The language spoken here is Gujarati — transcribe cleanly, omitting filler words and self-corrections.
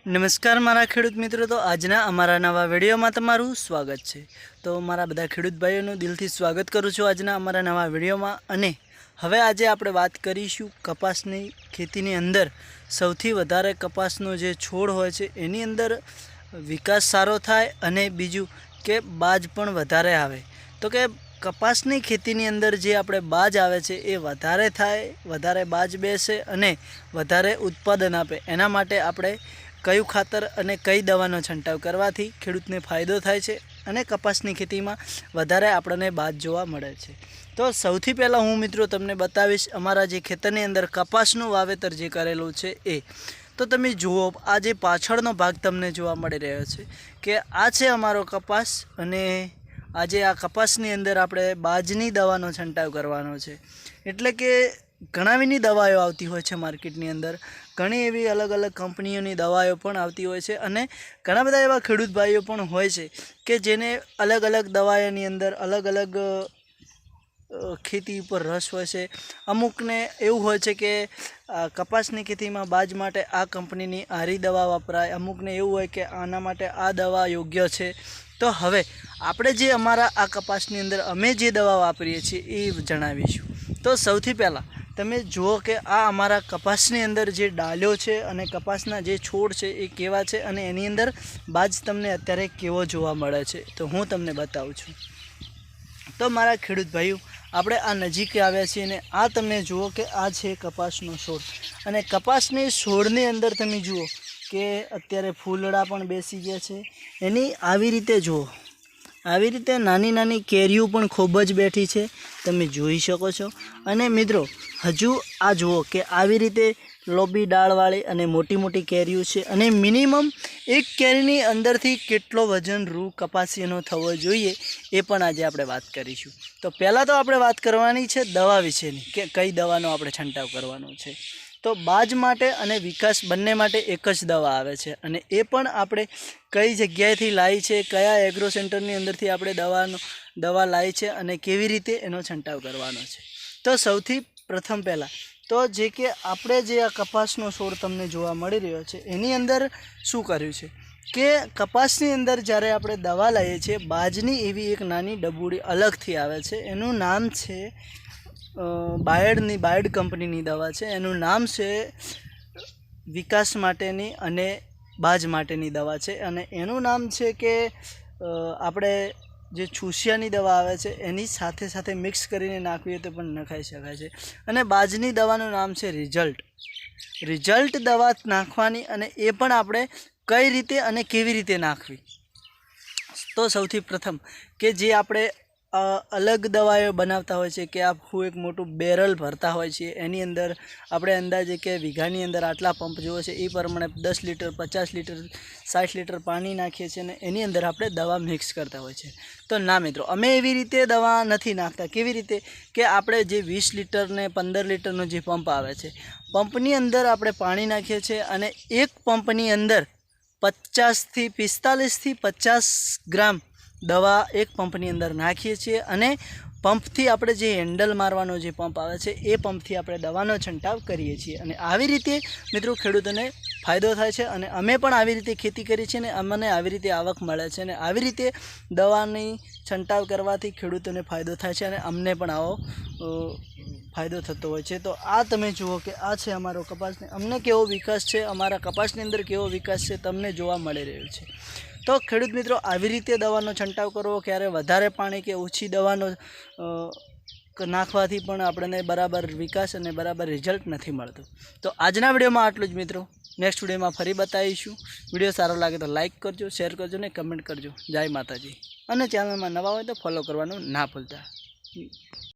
નમસ્કાર મારા ખેડૂત મિત્રો, તો આજના અમારા નવા વિડીયોમાં તમારું સ્વાગત છે। તો મારા બધા ખેડૂત ભાઈઓનું દિલથી સ્વાગત કરું છું આજના અમારા નવા વિડીયોમાં। અને હવે આજે આપણે વાત કરીશું કપાસની ખેતીની અંદર સૌથી વધારે કપાસનો જે છોડ હોય છે એની અંદર વિકાસ સારો થાય અને બીજું કે બાજ પણ વધારે આવે। તો કે કપાસની ખેતીની અંદર જે આપણે બાજ આવે છે એ વધારે થાય, વધારે બાજ બેસે અને વધારે ઉત્પાદન આપે, એના માટે આપણે કયું ખાતર અને કઈ દવાનો છંટકાવ કરવાથી ખેડૂતને ફાયદો થાય છે અને કપાસની ખેતીમાં વધારે આપણને બાજ જોવા મળે છે। તો સૌથી પહેલાં હું મિત્રો તમને બતાવીશ અમારા જે ખેતરની અંદર કપાસનું વાવેતર જે કરેલું છે એ। તો તમે જુઓ, આ જે પાછળનો ભાગ તમને જોવા મળી રહ્યો છે કે આ છે અમારો કપાસ, અને આજે આ કપાસની અંદર આપણે બાજની દવાનો છંટકાવ કરવાનો છે। એટલે કે ઘણાની દવાઓ આવતી હોય છે માર્કેટની અંદર, ઘણી એવી અલગ અલગ કંપનીઓની દવાઓ પણ આવતી હોય છે, અને ઘણા બધા એવા ખેડૂત ભાઈઓ પણ હોય છે કે જેને અલગ અલગ દવાઓની અંદર અલગ અલગ ખેતી ઉપર રસ હોય છે। અમુકને એવું હોય છે કે કપાસની ખેતીમાં બાજ માટે આ કંપનીની આરી દવા વપરાય, અમુકને એવું હોય કે આના માટે આ દવા યોગ્ય છે। તો હવે આપણે જે અમારા આ કપાસની અંદર અમે જે દવા વાપરીએ છીએ એ જણાવીશું। તો સૌથી પહેલાં તમે જુઓ કે આ અમારા કપાસની અંદર જે ડાળ્યો છે અને કપાસના જે છોડ છે એ કેવા છે અને એની અંદર બાજ તમને અત્યારે કેવો જોવા મળે છે, તો હું તમને બતાવું છું। તો મારા ખેડૂત ભાઈઓ, આપણે આ નજીક આવ્યા છીએ અને આ તમે જુઓ કે આ છે કપાસનો છોડ, અને કપાસની છોડની અંદર તમે જુઓ કે અત્યારે ફૂલડા પણ બેસી ગયા છે। એની આવી રીતે જુઓ, આવી રીતે નાની નાની કેરીઓ પણ ખૂબ જ બેઠી છે, તમે જોઈ શકો છો। અને મિત્રો હજુ આ જુઓ કે આવી રીતે લોબી ડાળવાળી અને મોટી મોટી કેરીઓ છે, અને મિનિમમ એક કેરીની અંદરથી કેટલો વજન રૂ કપાસીનો થવો જોઈએ એ પણ આજે આપણે વાત કરીશું। તો પહેલાં તો આપણે વાત કરવાની છે દવા વિશેની, કે કઈ દવાનો આપણે છંટકાવ કરવાનો છે। તો બાજ માટે અને વિકાસ બંને માટે એક જ દવા આવે છે, અને એ પણ આપણે કઈ જગ્યાએથી લાવી છે, કયા એગ્રો સેન્ટરની અંદરથી આપણે દવા લાવી છે અને કેવી રીતે એનો છંટકાવ કરવાનો છે। તો સૌથી પ્રથમ પહેલાં તો જે કે આપણે જે આ કપાસનો છોડ તમને જોવા મળી રહ્યો છે એની અંદર શું કર્યું છે કે કપાસની અંદર જ્યારે આપણે દવા લઈએ છીએ, બાજની એવી એક નાની ડબુડી અલગથી આવે છે, એનું નામ છે બાયડ કંપનીની દવા છે, એનું નામ છે વિકાસ માટેની અને બાજ માટેની દવા છે, અને એનું નામ છે કે આપણે જે છૂસિયાની દવા આવે છે એની સાથે સાથે મિક્સ કરીને નાખવી તો પણ નખાઈ શકાય છે। અને બાજની દવાનું નામ છે રિઝલ્ટ દવા નાખવાની, અને એ પણ આપણે કઈ રીતે અને કેવી રીતે નાખવી। તો સૌથી પ્રથમ કે જે આપણે અલગ દવાઓ બનાવતા હોય છે કે આખું એક મોટું બેરલ ભરતા હોય છે, એની અંદર આપણે અંદાજે કે વીઘાની અંદર આટલા પંપ જોવે છે એ પ્રમાણે 10 લીટર 50 લીટર 60 લીટર પાણી નાખીએ છીએ અને એની અંદર આપણે દવા મિક્સ કરતા હોય છે। તો ના મિત્રો, અમે એવી રીતે દવા નથી નાખતા। કેવી રીતે કે આપણે જે 20 લીટર ને 15 લીટરનો જે પંપ આવે છે, પંપની અંદર આપણે પાણી નાખીએ છીએ, અને એક પંપની અંદર 45 થી 50 ગ્રામ દવા એક પંપની અંદર નાખીએ છીએ, અને પંપથી આપણે જે હેન્ડલ મારવાનો જે પંપ આવે છે એ પંપથી આપણે દવાનો છંટકાવ કરીએ છીએ। અને આવી રીતે મિત્રો ખેડૂતોને ફાયદો થાય છે, અને અમે પણ આવી રીતે ખેતી કરી છે, અને અમને આવી રીતે આવક મળે છે, અને આવી રીતે દવાની છંટકાવ કરવાથી ખેડૂતોને ફાયદો થાય છે, અને અમને પણ આવો ફાયદો થતો હોય છે। તો આ તમે જુઓ કે આ છે અમારો કપાસને, અમને કેવો વિકાસ છે, અમારા કપાસની અંદર કેવો વિકાસ છે તમને જોવા મળી રહ્યો છે। તો ખેડૂત મિત્રો, આવી રીતે દવાનો છંટકાવ કરવો, ક્યારે વધારે પાણી કે ઓછી દવાનો નાખવાથી પણ આપણને બરાબર વિકાસ અને બરાબર રિઝલ્ટ નથી મળતું। તો આજના વિડીયોમાં આટલું જ મિત્રો, નેક્સ્ટ વિડીયોમાં ફરી બતાવીશું। વિડીયો સારો લાગે તો લાઇક કરજો, શેર કરજો ને કમેન્ટ કરજો। જય માતાજી, અને ચેનલમાં નવા હોય તો ફોલો કરવાનું ના ભૂલતા।